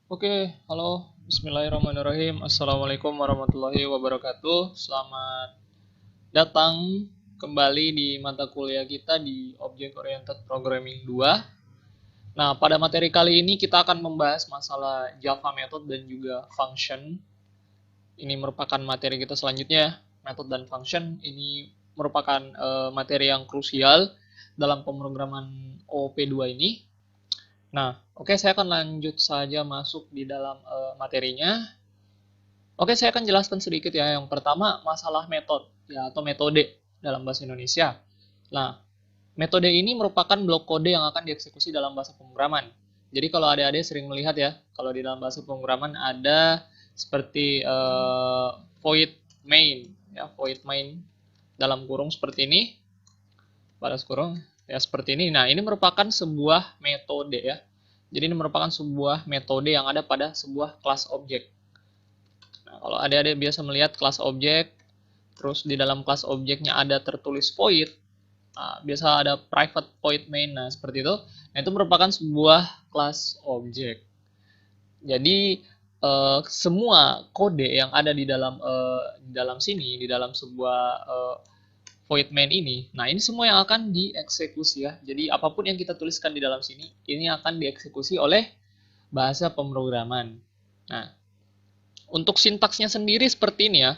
Oke, halo. Bismillahirrahmanirrahim. Assalamualaikum warahmatullahi wabarakatuh. Selamat datang kembali di mata kuliah kita di Object Oriented Programming 2. Nah, pada materi kali ini kita akan membahas masalah Java Method dan juga Function. Ini merupakan materi kita selanjutnya. Method dan Function ini merupakan materi yang krusial dalam pemrograman OOP2 ini. Nah, oke, saya akan lanjut saja masuk di dalam materinya. Oke, saya akan jelaskan sedikit ya. Yang pertama, masalah metode ya atau metode dalam bahasa Indonesia. Nah, metode ini merupakan blok kode yang akan dieksekusi dalam bahasa pemrograman. Jadi kalau adik-adik sering melihat ya, kalau di dalam bahasa pemrograman ada seperti void main ya, void main dalam kurung seperti ini, balas kurung ya seperti ini. Nah, ini merupakan sebuah metode ya. Jadi ini merupakan sebuah metode yang ada pada sebuah kelas objek. Nah, kalau adik-adik biasa melihat kelas objek, terus di dalam kelas objeknya ada tertulis void, nah, biasa ada private void main, nah seperti itu. Nah, itu merupakan sebuah kelas objek. Jadi semua kode yang ada di dalam sini, di dalam sebuah void main ini, nah ini semua yang akan dieksekusi ya. Jadi apapun yang kita tuliskan di dalam sini, ini akan dieksekusi oleh bahasa pemrograman. Nah, untuk sintaksnya sendiri seperti ini ya.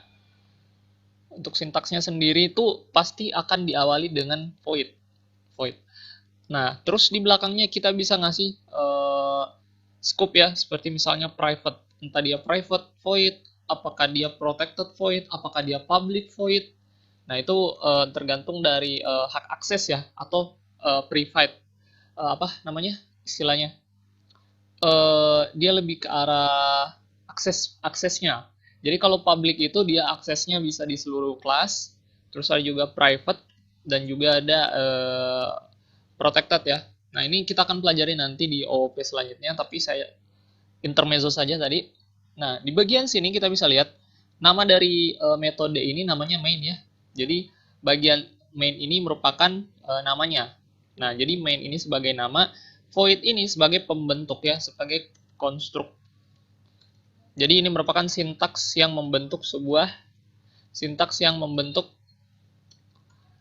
Untuk sintaksnya sendiri itu pasti akan diawali dengan void. Void. Nah, terus di belakangnya kita bisa ngasih scope ya, seperti misalnya private. Entah dia private void, apakah dia protected void, apakah dia public void. Nah, itu tergantung dari hak akses ya, atau private. Apa namanya istilahnya? Dia lebih ke arah aksesnya. Jadi kalau public itu dia aksesnya bisa di seluruh kelas, terus ada juga private dan juga ada protected ya. Nah, ini kita akan pelajari nanti di OOP selanjutnya, tapi saya intermezzo saja tadi. Nah, di bagian sini kita bisa lihat nama dari metode ini namanya main ya. Jadi bagian main ini merupakan namanya. Nah, jadi main ini sebagai nama, void ini sebagai pembentuk ya, sebagai konstruk. Jadi ini merupakan sintaks yang membentuk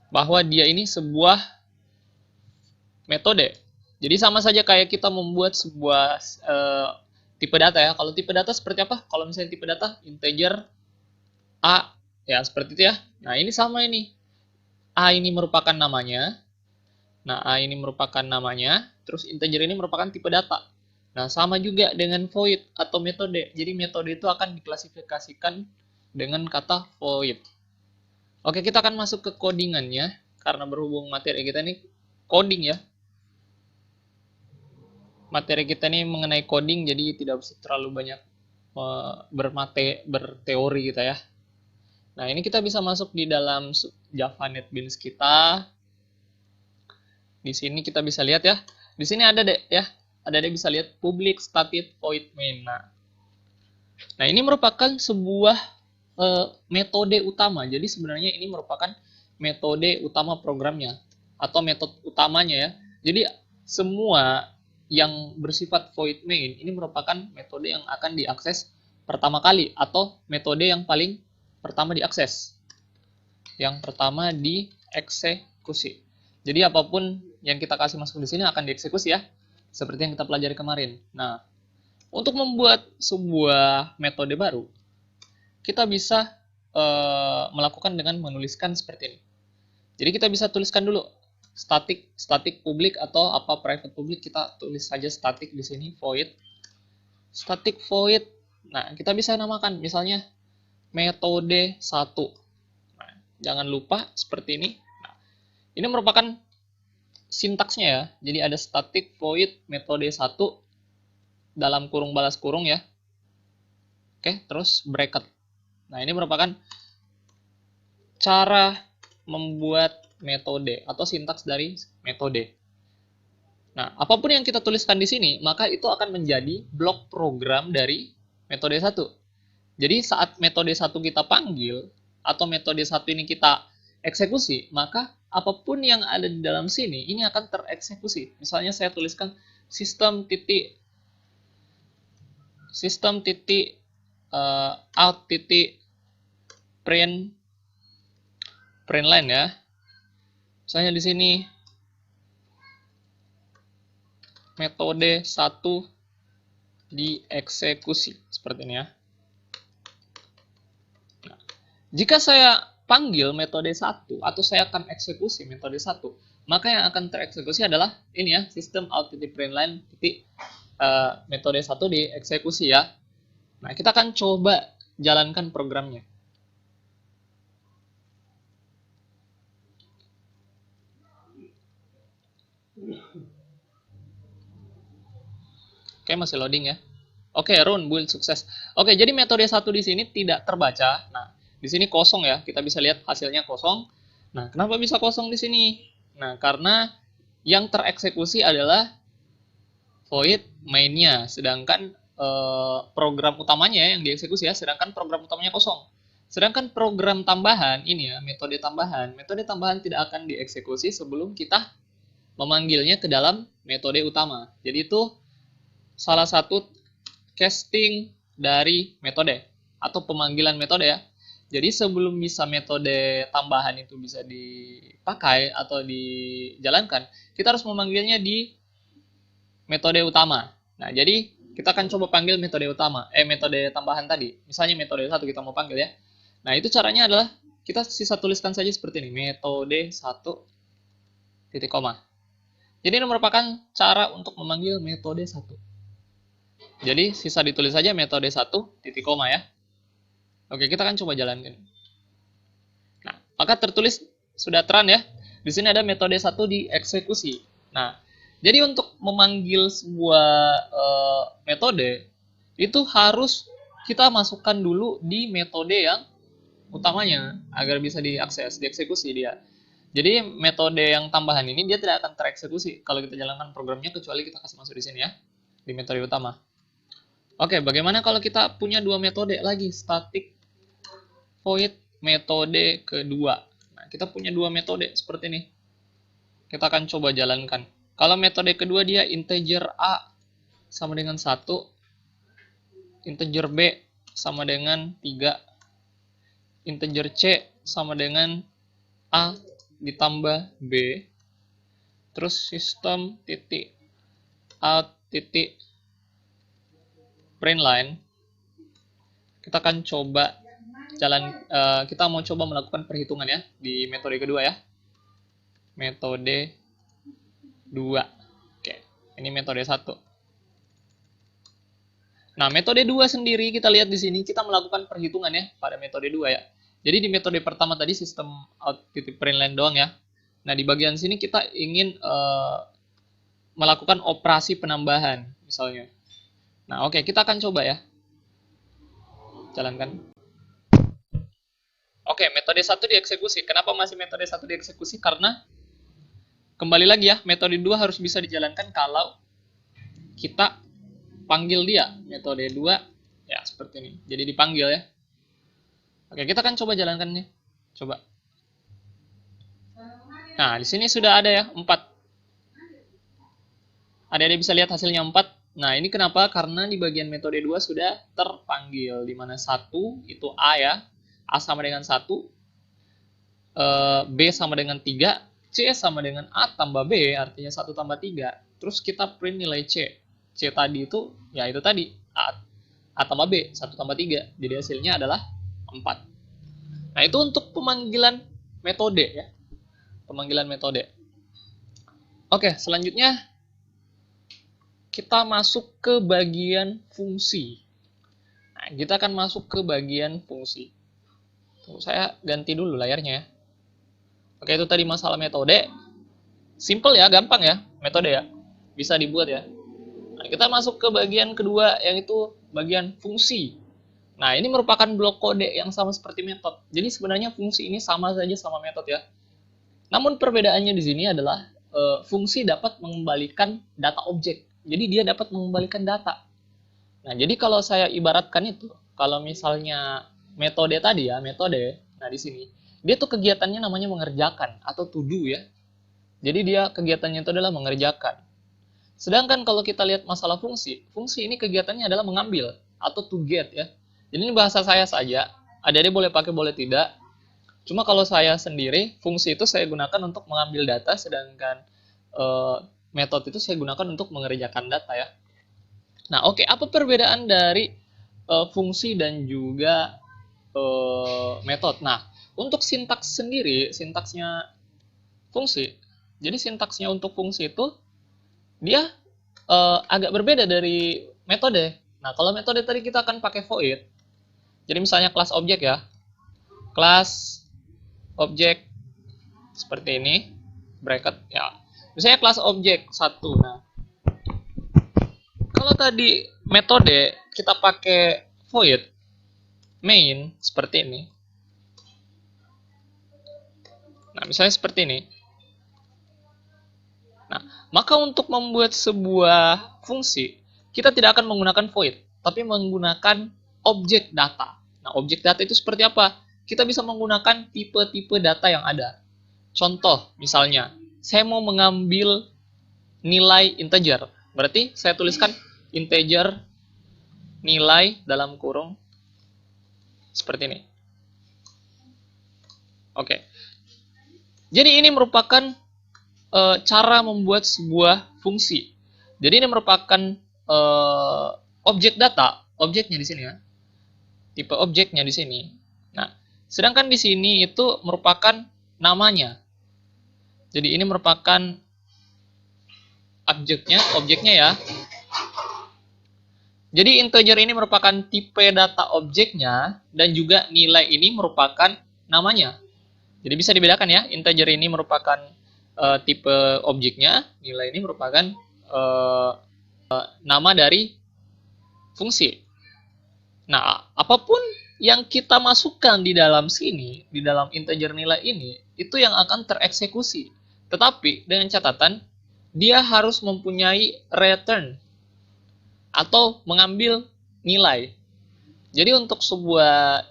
bahwa dia ini sebuah metode. Jadi sama saja kayak kita membuat sebuah tipe data ya. Kalau tipe data seperti apa? Kalau misalnya tipe data integer A ya seperti itu ya. Nah, ini sama ini. A ini merupakan namanya. Nah, A ini merupakan namanya, terus integer ini merupakan tipe data. Nah, sama juga dengan void atau metode. Jadi metode itu akan diklasifikasikan dengan kata void. Oke, kita akan masuk ke codingannya karena berhubung materi kita ini coding ya. Materi kita ini mengenai coding, jadi tidak usah terlalu banyak berteori kita ya. Nah, ini kita bisa masuk di dalam Java NetBeans kita. Di sini kita bisa lihat ya. Di sini ada deh ya. Ada deh bisa lihat public static void main. Nah, ini merupakan sebuah metode utama. Jadi sebenarnya ini merupakan metode utama programnya atau metode utamanya ya. Jadi semua yang bersifat void main ini merupakan metode yang akan diakses pertama kali atau metode yang paling pertama diakses. Yang pertama dieksekusi. Jadi apapun yang kita kasih masuk di sini akan dieksekusi ya. Seperti yang kita pelajari kemarin. Nah, untuk membuat sebuah metode baru, kita bisa melakukan dengan menuliskan seperti ini. Jadi kita bisa tuliskan dulu static public atau apa private public, kita tulis saja static di sini void. Static void. Nah, kita bisa namakan misalnya metode 1. Nah, jangan lupa seperti ini. Nah, ini merupakan sintaksnya ya. Jadi ada static void metode 1 dalam kurung balas kurung ya. Oke, terus bracket. Nah, ini merupakan cara membuat metode atau sintaks dari metode. Nah, apapun yang kita tuliskan di sini, maka itu akan menjadi blok program dari metode 1. Jadi saat metode 1 kita panggil atau metode 1 ini kita eksekusi, maka apapun yang ada di dalam sini ini akan tereksekusi. Misalnya saya tuliskan sistem titik sistem titik out titik print line ya. Misalnya di sini metode 1 dieksekusi seperti ini ya. Nah, jika saya panggil metode 1 atau saya akan eksekusi metode 1, maka yang akan tereksekusi adalah ini ya, sistem out titik print line titik metode 1 dieksekusi ya. Nah, kita akan coba jalankan programnya. Oke, masih loading ya. Oke, run build sukses. Oke, jadi metode 1 di sini tidak terbaca. Nah, di sini kosong ya. Kita bisa lihat hasilnya kosong. Nah, kenapa bisa kosong di sini? Nah, karena yang tereksekusi adalah void main-nya, sedangkan program utamanya yang dieksekusi ya, sedangkan program utamanya kosong. Sedangkan program tambahan ini ya, metode tambahan tidak akan dieksekusi sebelum kita memanggilnya ke dalam metode utama. Jadi itu salah satu casting dari metode atau pemanggilan metode ya. Jadi sebelum bisa metode tambahan itu bisa dipakai atau dijalankan, kita harus memanggilnya di metode utama. Nah, jadi kita akan coba panggil metode utama, metode tambahan tadi. Misalnya metode 1 kita mau panggil ya. Nah, itu caranya adalah kita sisa tuliskan saja seperti ini, metode 1 titik koma. Jadi ini merupakan cara untuk memanggil metode 1. Jadi sisa ditulis saja metode 1 titik koma ya. Oke, kita akan coba jalankan. Nah, maka tertulis sudah terang ya. Di sini ada metode 1 dieksekusi. Nah, jadi untuk memanggil sebuah metode itu harus kita masukkan dulu di metode yang utamanya agar bisa diakses, dieksekusi dia. Jadi metode yang tambahan ini dia tidak akan tereksekusi kalau kita jalankan programnya kecuali kita kasih masuk di sini ya, di metode utama. Oke, bagaimana kalau kita punya dua metode lagi, static void metode kedua. Nah, kita punya dua metode seperti ini. Kita akan coba jalankan. Kalau metode kedua dia integer A sama dengan 1, integer B sama dengan 3, integer C sama dengan A ditambah B, terus sistem titik out titik print line. Kita akan coba kita mau coba melakukan perhitungan ya di metode kedua ya, metode 2. Oke, ini metode 1. Nah, metode 2 sendiri kita lihat di sini kita melakukan perhitungan ya pada metode 2 ya. Jadi di metode pertama tadi sistem out titik print line doang ya. Nah, di bagian sini kita ingin melakukan operasi penambahan misalnya. Nah, oke, kita akan coba ya. Jalankan. Oke, metode 1 dieksekusi. Kenapa masih metode 1 dieksekusi? Karena kembali lagi ya, metode 2 harus bisa dijalankan kalau kita panggil dia. Metode 2 ya seperti ini. Jadi dipanggil ya. Oke, kita akan coba jalankannya. Coba. Nah, di sini sudah ada ya 4. Adik-adik bisa lihat hasilnya 4. Nah, ini kenapa? Karena di bagian metode 2 sudah terpanggil. Di mana 1 itu A ya. A sama dengan 1. B sama dengan 3. C sama dengan A tambah B. Artinya 1 tambah 3. Terus kita print nilai C. C tadi itu, ya itu tadi. A tambah B. 1 tambah 3. Jadi hasilnya adalah 4. Nah, itu untuk pemanggilan metode ya. Pemanggilan metode. Oke, selanjutnya kita masuk ke bagian fungsi. Nah, kita akan masuk ke bagian fungsi. Tunggu, saya ganti dulu layarnya ya. Oke, itu tadi masalah metode. Simple ya, gampang ya metode ya. Bisa dibuat ya. Nah, kita masuk ke bagian kedua yang itu bagian fungsi. Nah, ini merupakan blok kode yang sama seperti metode. Jadi sebenarnya fungsi ini sama saja sama metode ya. Namun perbedaannya di sini adalah fungsi dapat mengembalikan data objek. Jadi dia dapat mengembalikan data. Nah, jadi kalau saya ibaratkan itu, kalau misalnya metode tadi ya, metode, nah di sini, dia tuh kegiatannya namanya mengerjakan atau to do ya. Jadi dia kegiatannya itu adalah mengerjakan. Sedangkan kalau kita lihat masalah fungsi, fungsi ini kegiatannya adalah mengambil. atau to get ya. Jadi ini bahasa saya saja. Adik-adik boleh pakai boleh tidak. Cuma kalau saya sendiri, fungsi itu saya gunakan untuk mengambil data, sedangkan metode itu saya gunakan untuk mengerjakan data ya. Nah, oke, apa perbedaan dari fungsi dan juga metode? Nah, untuk sintaks sendiri, sintaksnya fungsi. Jadi sintaksnya untuk fungsi itu dia agak berbeda dari metode. Nah, kalau metode tadi kita akan pakai void. Jadi misalnya kelas objek ya. Kelas objek seperti ini, bracket ya. Misalnya kelas objek 1. Nah, kalau tadi metode kita pakai void main seperti ini. Nah, misalnya seperti ini. Nah, maka untuk membuat sebuah fungsi, kita tidak akan menggunakan void, tapi menggunakan objek data. Nah, objek data itu seperti apa? Kita bisa menggunakan tipe-tipe data yang ada. Contoh, misalnya, saya mau mengambil nilai integer. Berarti saya tuliskan integer nilai dalam kurung seperti ini. Oke. Jadi ini merupakan cara membuat sebuah fungsi. Jadi ini merupakan objek data, objeknya di sini ya. Tipe objeknya di sini. Nah, sedangkan di sini itu merupakan namanya. Jadi ini merupakan objeknya ya. Jadi integer ini merupakan tipe data objeknya dan juga nilai ini merupakan namanya. Jadi bisa dibedakan ya, integer ini merupakan tipe objeknya, nilai ini merupakan nama dari fungsi. Nah, apapun yang kita masukkan di dalam sini, di dalam integer nilai ini, itu yang akan tereksekusi. Tetapi dengan catatan, dia harus mempunyai return atau mengambil nilai. Jadi untuk sebuah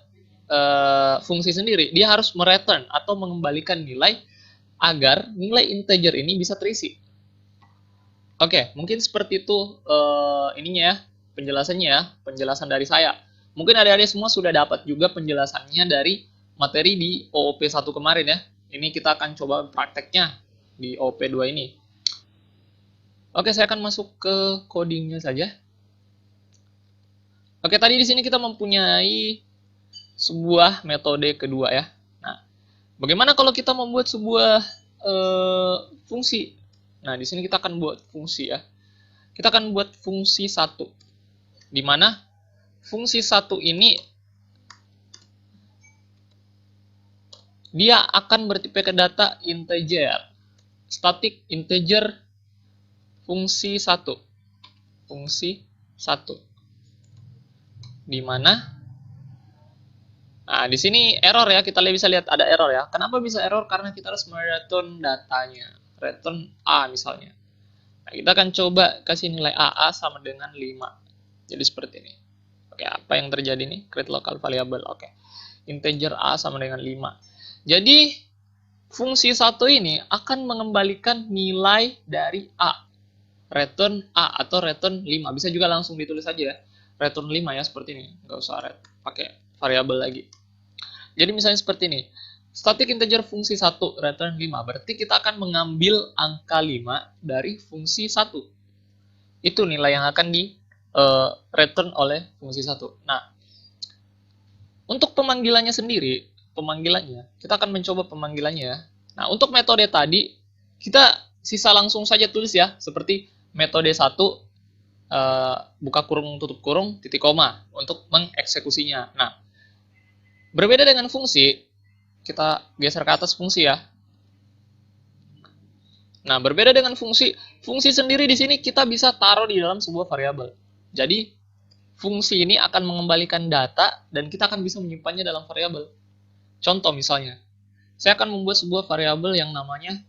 fungsi sendiri, dia harus mereturn atau mengembalikan nilai agar nilai integer ini bisa terisi. Oke, mungkin seperti itu ininya ya, penjelasannya ya, penjelasan dari saya. Mungkin adik-adik semua sudah dapat juga penjelasannya dari materi di OOP 1 kemarin ya. Ini kita akan coba prakteknya di OOP 2 ini. Oke, saya akan masuk ke codingnya saja. Oke, tadi di sini kita mempunyai sebuah metode kedua ya. Nah, bagaimana kalau kita membuat sebuah fungsi? Nah, di sini kita akan buat fungsi ya. Kita akan buat fungsi 1. Di mana fungsi 1 ini dia akan bertipe ke data integer. Static integer fungsi 1. Fungsi 1. Di mana nah, di sini error ya, kita bisa lihat ada error ya. Kenapa bisa error? Karena kita harus mereturn datanya. Return A misalnya. Nah, kita akan coba kasih nilai AA sama dengan 5. Jadi seperti ini. Oke, apa yang terjadi nih? Create local variable. Oke. Integer A sama dengan 5. Jadi, fungsi 1 ini akan mengembalikan nilai dari A. Return A atau return 5. Bisa juga langsung ditulis aja ya. Return 5 ya, seperti ini. Nggak usah pakai variabel lagi. Jadi misalnya seperti ini. Static integer fungsi 1 return 5. Berarti kita akan mengambil angka 5 dari fungsi 1. Itu nilai yang akan di return oleh fungsi 1. Nah, untuk pemanggilannya sendiri, kita akan mencoba pemanggilannya ya. Nah, untuk metode tadi, kita sisa langsung saja tulis ya. Seperti metode 1, buka kurung, tutup kurung, titik koma untuk mengeksekusinya. Nah, berbeda dengan fungsi, kita geser ke atas fungsi ya. Nah, berbeda dengan fungsi sendiri di sini kita bisa taruh di dalam sebuah variabel. Jadi, fungsi ini akan mengembalikan data dan kita akan bisa menyimpannya dalam variabel. Contoh misalnya, saya akan membuat sebuah variabel yang namanya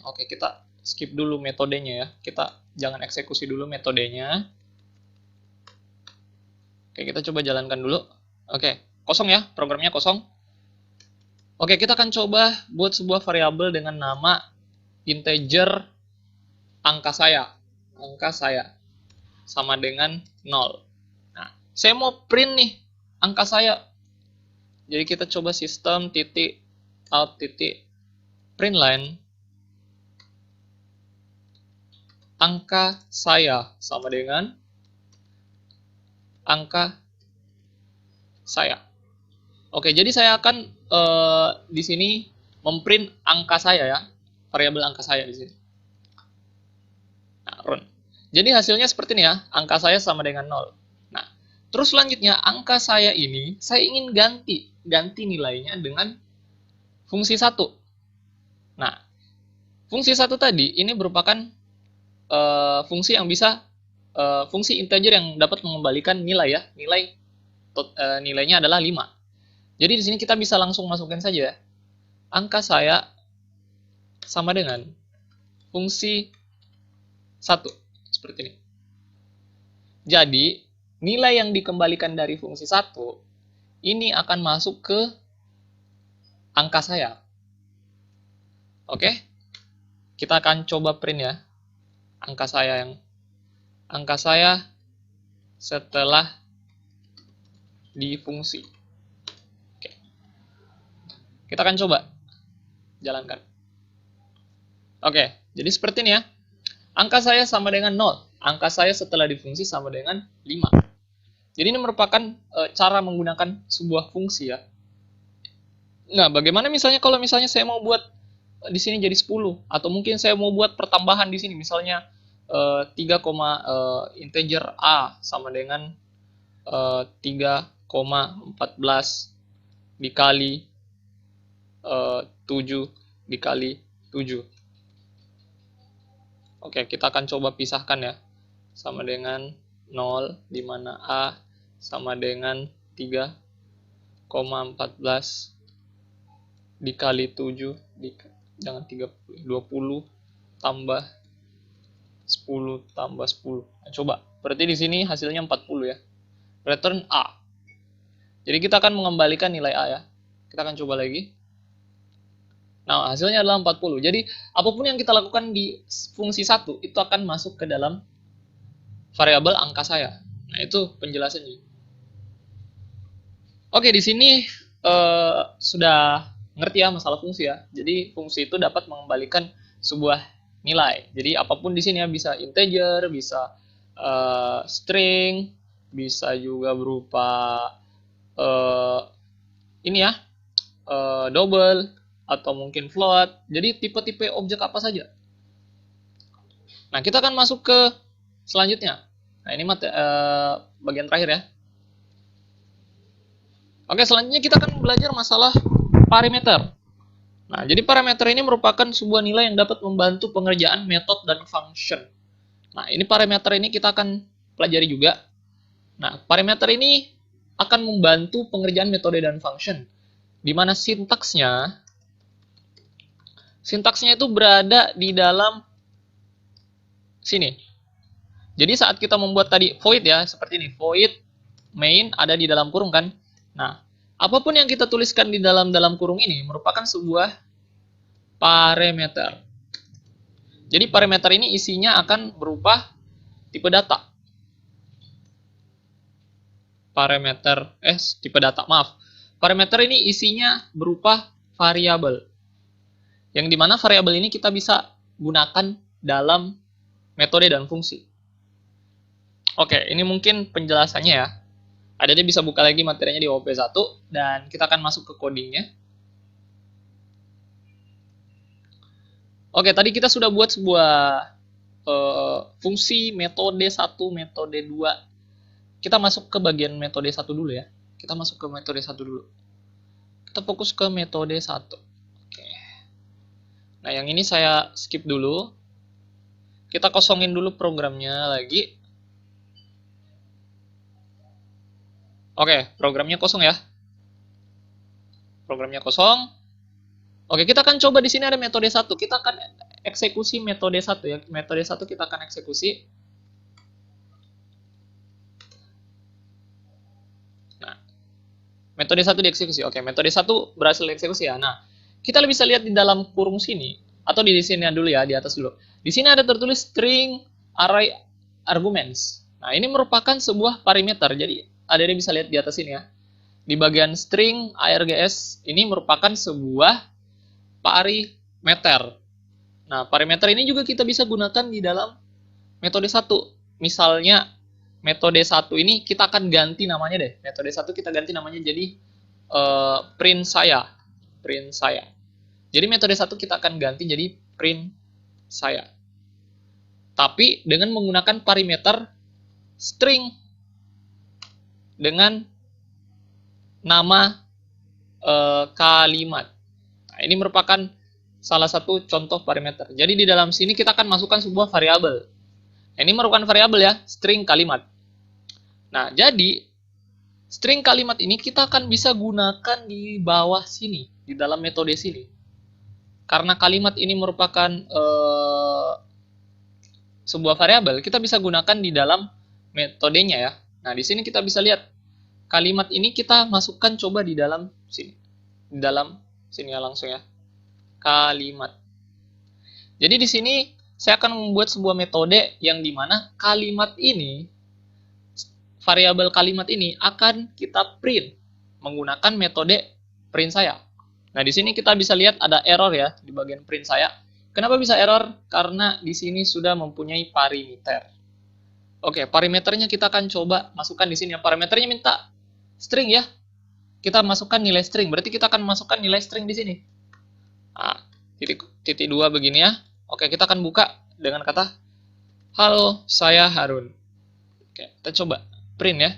oke, kita skip dulu metodenya ya. Kita jangan eksekusi dulu metodenya. Oke, kita coba jalankan dulu. Oke, kosong ya, programnya kosong. Oke, kita akan coba buat sebuah variabel dengan nama integer angka saya. sama dengan 0. Nah, saya mau print nih angka saya. Jadi kita coba sistem titik out titik print line angka saya sama dengan angka saya. Oke, jadi saya akan di sini memprint angka saya ya, variabel angka saya di sini. Nah, run. Jadi hasilnya seperti ini ya, angka saya sama dengan 0. Nah, terus selanjutnya angka saya ini saya ingin ganti nilainya dengan fungsi 1. Nah, fungsi 1 tadi ini merupakan fungsi yang bisa fungsi integer yang dapat mengembalikan nilai ya, nilainya adalah 5. Jadi di sini kita bisa langsung masukin saja ya. Angka saya sama dengan fungsi 1 seperti ini. Jadi nilai yang dikembalikan dari fungsi 1 ini akan masuk ke angka saya. Oke. Kita akan coba print ya. Angka saya setelah di fungsi. Oke. Kita akan coba jalankan. Oke, jadi seperti ini ya. Angka saya sama dengan 0. Angka saya setelah difungsi sama dengan 5. Jadi ini merupakan cara menggunakan sebuah fungsi ya. Nah, bagaimana misalnya kalau misalnya saya mau buat di sini jadi 10 atau mungkin saya mau buat pertambahan di sini misalnya 3, integer a sama dengan 3,14 dikali 7 dikali 7. Oke, kita akan coba pisahkan ya. Sama dengan 0, di mana A sama dengan 3,14 dikali 7, jangan 30, 20 tambah 10 tambah 10. Nah, coba, berarti di sini hasilnya 40 ya. Return A. Jadi kita akan mengembalikan nilai A ya. Kita akan coba lagi. Nah, hasilnya adalah 40. Jadi, apapun yang kita lakukan di fungsi 1, itu akan masuk ke dalam variabel angka saya. Nah, itu penjelasannya. Oke, di sini sudah ngerti ya masalah fungsi ya. Jadi, fungsi itu dapat mengembalikan sebuah nilai. Jadi, apapun di sini ya, bisa integer, bisa string, bisa juga berupa ini ya, double, atau mungkin float. Jadi tipe-tipe objek apa saja. Nah, kita akan masuk ke selanjutnya. Nah, ini bagian terakhir ya. Oke, selanjutnya kita akan belajar masalah parameter. Nah, jadi parameter ini merupakan sebuah nilai yang dapat membantu pengerjaan metode dan function. Nah, ini parameter ini kita akan pelajari juga. Nah, parameter ini akan membantu pengerjaan metode dan function. Di mana sintaksnya itu berada di dalam sini. Jadi saat kita membuat tadi void ya, seperti ini. Void main ada di dalam kurung kan. Nah, apapun yang kita tuliskan di dalam kurung ini merupakan sebuah parameter. Jadi parameter ini isinya akan berupa tipe data. Parameter ini isinya berupa variabel. Yang dimana variabel ini kita bisa gunakan dalam metode dan fungsi. Oke, ini mungkin penjelasannya ya. Adanya bisa buka lagi materinya di OP1 dan kita akan masuk ke codingnya. Oke, tadi kita sudah buat sebuah fungsi metode 1, metode 2. Kita masuk ke bagian metode 1 dulu ya. Kita masuk ke metode 1 dulu. Kita fokus ke metode 1. Oke. Nah, yang ini saya skip dulu. Kita kosongin dulu programnya lagi. Oke, programnya kosong ya. Programnya kosong. Oke, kita akan coba di sini ada metode 1. Kita akan eksekusi metode 1 ya. Metode 1 kita akan eksekusi. Nah, metode 1 dieksekusi. Oke, metode 1 berhasil dieksekusi ya. Nah, kita bisa lihat di dalam kurung sini atau di sini dulu ya, di atas dulu. Di sini ada tertulis string array arguments. Nah, ini merupakan sebuah parameter. Jadi, adik bisa lihat di atas ini ya. Di bagian string args ini merupakan sebuah parameter. Nah, parameter ini juga kita bisa gunakan di dalam metode 1. Misalnya, metode 1 ini kita akan ganti namanya deh. Metode 1 kita ganti namanya jadi print saya. Print saya. Jadi metode 1 kita akan ganti jadi print saya. Tapi dengan menggunakan parameter string dengan nama kalimat. Nah, ini merupakan salah satu contoh parameter. Jadi di dalam sini kita akan masukkan sebuah variabel. Ini merupakan variabel ya, string kalimat. Nah, jadi string kalimat ini kita akan bisa gunakan di bawah sini, di dalam metode sini. Karena kalimat ini merupakan sebuah variabel, kita bisa gunakan di dalam metodenya ya. Nah, di sini kita bisa lihat kalimat ini kita masukkan coba di dalam sini. Di dalam sini ya langsung ya. Kalimat. Jadi di sini saya akan membuat sebuah metode yang dimana kalimat ini, variabel kalimat ini akan kita print menggunakan metode print saya. Nah, di sini kita bisa lihat ada error ya di bagian print saya. Kenapa bisa error? Karena di sini sudah mempunyai parameter. Oke, parameternya kita akan coba masukkan di sini. Parameternya minta string ya. Kita masukkan nilai string. Berarti kita akan masukkan nilai string di sini. Nah, titik 2 begini ya. Oke, kita akan buka dengan kata halo, saya Harun. Oke, kita coba print ya.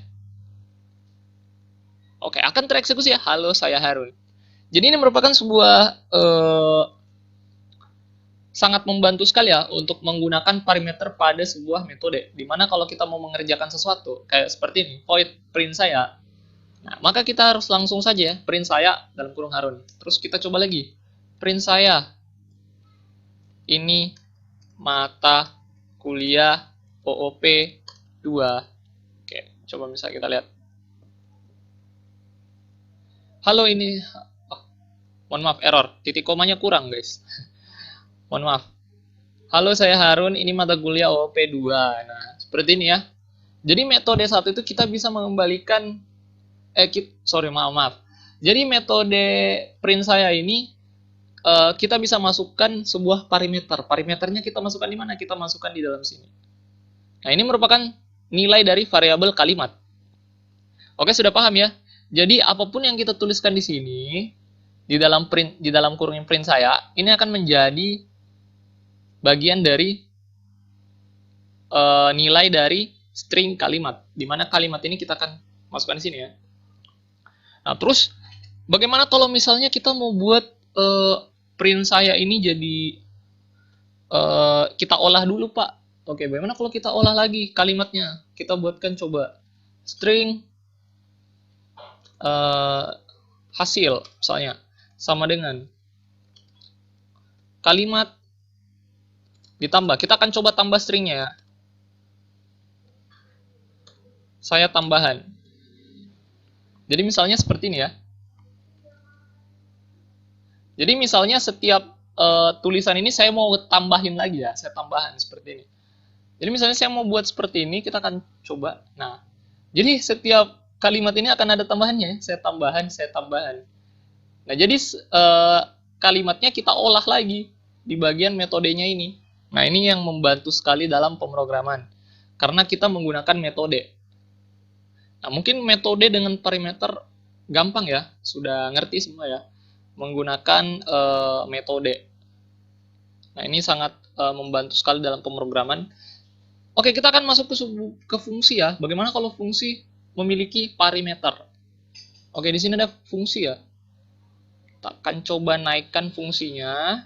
Oke, akan tereksekusi ya. Halo, saya Harun. Jadi ini merupakan sebuah sangat membantu sekali ya untuk menggunakan parameter pada sebuah metode. Dimana kalau kita mau mengerjakan sesuatu kayak seperti ini, void print saya. Nah, maka kita harus langsung saja ya, print saya dalam kurung Harun. Terus kita coba lagi, print saya. Ini mata kuliah OOP 2. Oke, coba misalnya kita lihat. Halo, ini mohon maaf, error. Titik komanya kurang, guys. Mohon maaf. Halo, saya Harun. Ini mata kuliah OOP 2. Nah, seperti ini ya. Jadi metode 1 itu kita bisa mengembalikan maaf. Jadi metode print saya ini kita bisa masukkan sebuah parameter. Parameternya kita masukkan di mana? Kita masukkan di dalam sini. Nah, ini merupakan nilai dari variabel kalimat. Oke, sudah paham ya? Jadi apapun yang kita tuliskan di sini di dalam kurung print saya, ini akan menjadi bagian dari nilai dari string kalimat, di mana kalimat ini kita akan masukkan di sini ya. Nah, terus bagaimana kalau misalnya kita mau buat print saya ini jadi kita olah dulu, Pak? Oke, bagaimana kalau kita olah lagi kalimatnya? Kita buatkan coba string hasil, misalnya sama dengan kalimat ditambah. Kita akan coba tambah stringnya ya. Saya tambahan. Jadi misalnya seperti ini ya. Jadi misalnya setiap tulisan ini saya mau tambahin lagi ya. Saya tambahan seperti ini. Jadi misalnya saya mau buat seperti ini, kita akan coba. Nah, jadi setiap kalimat ini akan ada tambahannya. Saya tambahan, saya tambahan. Nah, jadi kalimatnya kita olah lagi di bagian metodenya ini. Nah, ini yang membantu sekali dalam pemrograman. Karena kita menggunakan metode. Nah, mungkin metode dengan parameter gampang ya. Sudah ngerti semua ya. Menggunakan metode. Nah, ini sangat membantu sekali dalam pemrograman. Oke, kita akan masuk ke fungsi ya. Bagaimana kalau fungsi memiliki parameter? Oke, di sini ada fungsi ya. Kita akan coba naikkan fungsinya.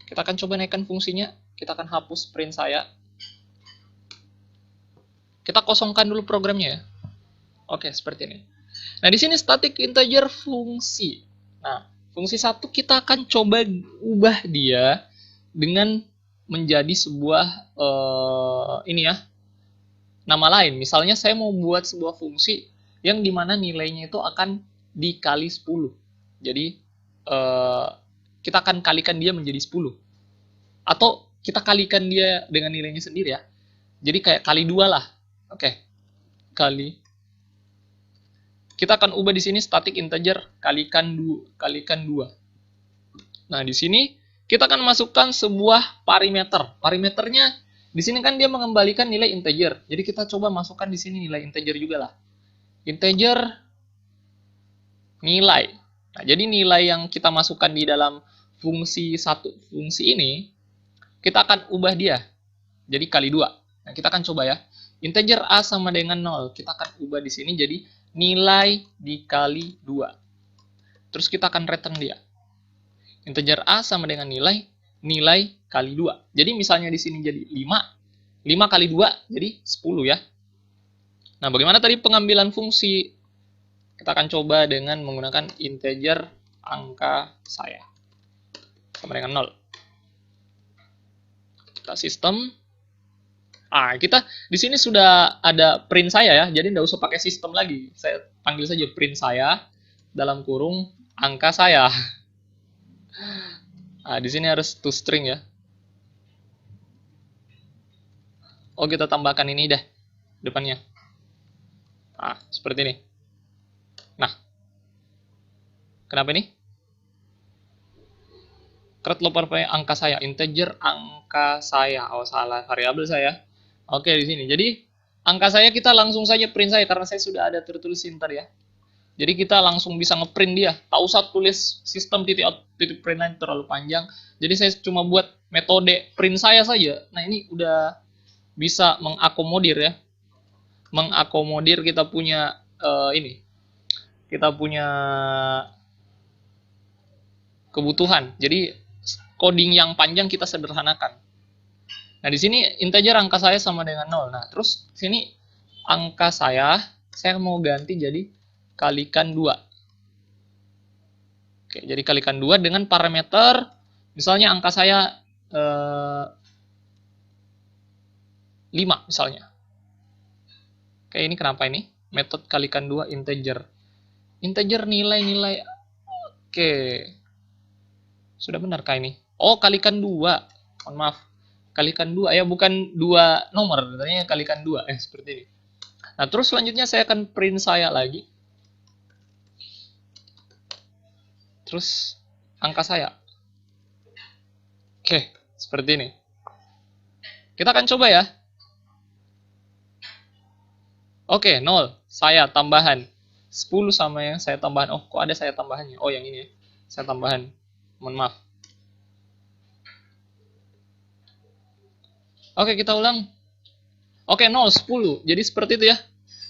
Kita akan coba naikkan fungsinya. Kita akan hapus print saya. Kita kosongkan dulu programnya ya. Oke, seperti ini. Nah, di sini static integer fungsi. Nah, fungsi 1 kita akan coba ubah dia dengan menjadi sebuah ini ya, nama lain. Misalnya saya mau buat sebuah fungsi yang dimana nilainya itu akan dikali 10. Jadi kita akan kalikan dia menjadi 10. Atau kita kalikan dia dengan nilainya sendiri ya. Jadi kayak kali 2 lah. Oke. Kali. Kita akan ubah di sini static integer kalikan 2. Nah, di sini kita akan masukkan sebuah parameter. Parameternya di sini kan dia mengembalikan nilai integer. Jadi kita coba masukkan di sini nilai integer juga lah. Integer nilai. Nah, jadi nilai yang kita masukkan di dalam fungsi ini, kita akan ubah dia. Jadi kali 2. Nah, kita akan coba ya. Integer A sama dengan 0. Kita akan ubah di sini jadi nilai dikali 2. Terus kita akan return dia. Integer A sama dengan nilai kali 2. Jadi misalnya di sini jadi 5. 5 kali 2 jadi 10 ya. Nah, bagaimana tadi pengambilan fungsi? Kita akan coba dengan menggunakan integer angka saya. Sama dengan 0. Kita sistem. Kita di sini sudah ada print saya ya, jadi nggak usah pakai sistem lagi. Saya panggil saja print saya dalam kurung angka saya. Di sini harus toString ya. Kita tambahkan ini deh depannya. Seperti ini. Nah, kenapa ini? Create loper angka saya, integer angka saya. Salah variabel saya. Oke, di sini. Jadi angka saya kita langsung saja print saya karena saya sudah ada tertulis inter ya. Jadi kita langsung bisa ngeprint dia. Tak usah tulis sistem titik print line terlalu panjang. Jadi saya cuma buat metode print saya saja. Nah, ini udah bisa mengakomodir ya. Mengakomodir kita punya ini. Kita punya kebutuhan. Jadi coding yang panjang kita sederhanakan. Nah, di sini integer angka saya sama dengan 0. Nah, terus sini angka saya mau ganti jadi kalikan 2. Oke, jadi kalikan 2 dengan parameter misalnya angka saya 5 misalnya. Oke, ini kenapa ini? Metode kalikan 2 integer. Integer nilai-nilai. Oke. Sudah benarkah ini? Kalikan 2. Mohon maaf. Kalikan 2 ya, bukan 2 nomor, ternyata kalikan 2 seperti ini. Nah, terus selanjutnya saya akan print saya lagi. Terus angka saya. Oke, seperti ini. Kita akan coba ya. Oke, 0. Saya tambahan 10 sama yang saya tambahan. Kok ada saya tambahannya? Yang ini ya. Saya tambahan. Mohon maaf. Oke, kita ulang. 0, 10. Jadi seperti itu ya.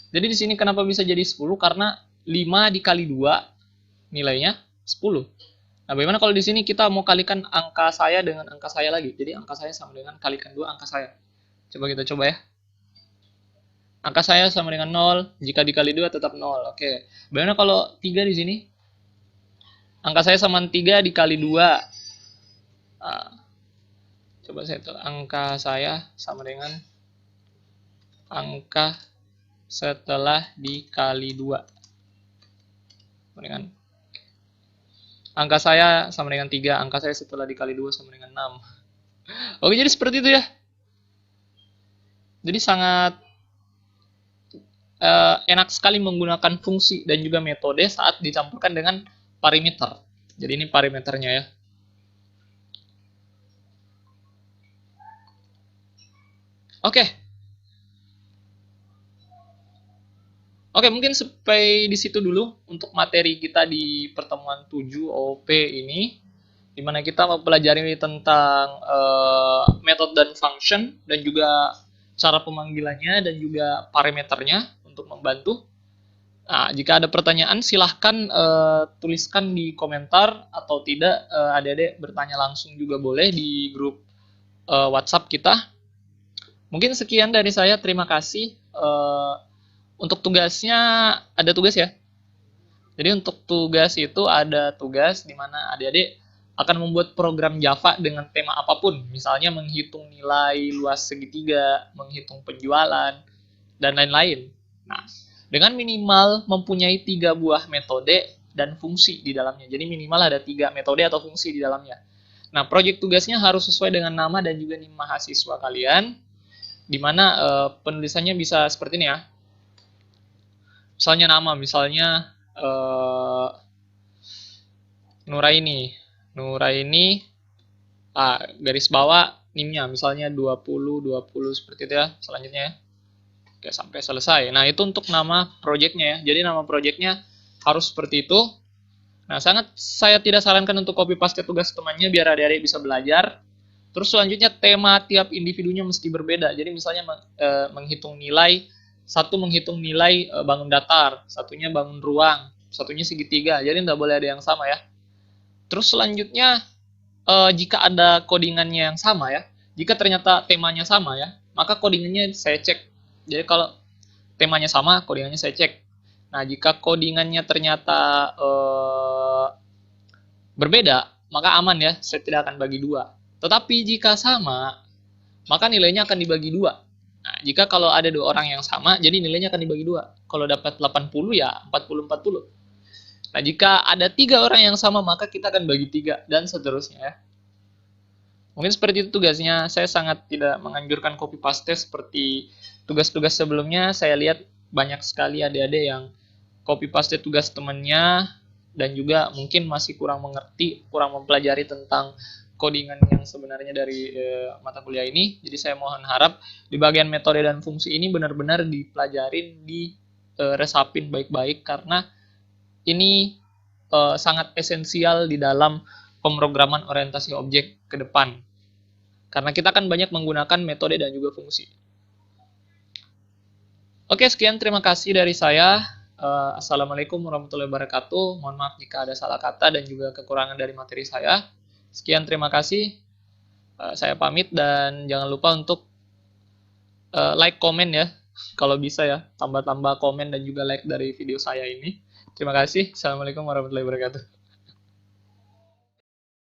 Jadi di sini kenapa bisa jadi 10? Karena 5 dikali 2 nilainya 10. Nah, bagaimana kalau di sini kita mau kalikan angka saya dengan angka saya lagi? Jadi angka saya sama dengan kalikan 2 angka saya. Coba kita coba ya. Angka saya sama dengan 0. Jika dikali 2 tetap 0. Oke. Bagaimana kalau 3 di sini? Angka saya sama 3 dikali 2. Coba saya tulis angka saya sama dengan angka setelah dikali 2. Dengan angka saya sama dengan 3, angka saya setelah dikali 2 sama dengan 6. Oke, jadi seperti itu ya. Jadi sangat enak sekali menggunakan fungsi dan juga metode saat dicampurkan dengan parameter. Jadi ini parameternya ya. Oke, mungkin sampai di situ dulu untuk materi kita di pertemuan 7 OP ini, di mana kita mempelajari tentang metode dan function, dan juga cara pemanggilannya, dan juga parameternya untuk membantu. Nah, jika ada pertanyaan, silahkan tuliskan di komentar, atau tidak, adik-adik bertanya langsung juga boleh di grup WhatsApp kita. Mungkin sekian dari saya, terima kasih. Untuk tugasnya, ada tugas ya. Jadi untuk tugas itu ada tugas di mana adik-adik akan membuat program Java dengan tema apapun. Misalnya menghitung nilai luas segitiga, menghitung penjualan, dan lain-lain. Nah, dengan minimal mempunyai 3 buah metode dan fungsi di dalamnya. Jadi minimal ada 3 metode atau fungsi di dalamnya. Nah, proyek tugasnya harus sesuai dengan nama dan juga nim mahasiswa kalian. Dimana penulisannya bisa seperti ini ya. Misalnya nama, misalnya Nuraini. Nuraini, garis bawah NIM-nya, misalnya 20, 20 seperti itu ya, selanjutnya ya. Oke, sampai selesai. Nah, itu untuk nama projectnya ya. Jadi nama projectnya harus seperti itu. Nah, saya tidak sarankan untuk copy paste tugas temannya biar adik-adik bisa belajar. Terus selanjutnya tema tiap individunya mesti berbeda. Jadi misalnya menghitung nilai, satu menghitung nilai bangun datar, satunya bangun ruang, satunya segitiga. Jadi tidak boleh ada yang sama ya. Terus selanjutnya jika ada codingannya yang sama ya, jika ternyata temanya sama ya, maka codingannya saya cek. Jadi kalau temanya sama, codingannya saya cek. Nah, jika codingannya ternyata berbeda, maka aman ya, saya tidak akan bagi dua. Tetapi jika sama, maka nilainya akan dibagi dua. Nah, jika kalau ada dua orang yang sama, jadi nilainya akan dibagi dua. Kalau dapat 80 ya 40-40. Nah, jika ada 3 orang yang sama, maka kita akan bagi 3, dan seterusnya ya. Mungkin seperti itu tugasnya. Saya sangat tidak menganjurkan copy paste seperti tugas-tugas sebelumnya. Saya lihat banyak sekali adik-adik yang copy paste tugas temannya dan juga mungkin masih kurang mengerti, kurang mempelajari tentang codingan yang sebenarnya dari mata kuliah ini. Jadi saya mohon harap di bagian metode dan fungsi ini benar-benar dipelajarin, resapin baik-baik, karena ini sangat esensial di dalam pemrograman orientasi objek ke depan. Karena kita akan banyak menggunakan metode dan juga fungsi. Oke, sekian, terima kasih dari saya. Assalamualaikum warahmatullahi wabarakatuh. Mohon maaf jika ada salah kata dan juga kekurangan dari materi saya. Sekian, terima kasih. Saya pamit dan jangan lupa untuk like, komen ya. Kalau bisa ya, tambah-tambah komen dan juga like dari video saya ini. Terima kasih. Assalamualaikum warahmatullahi wabarakatuh.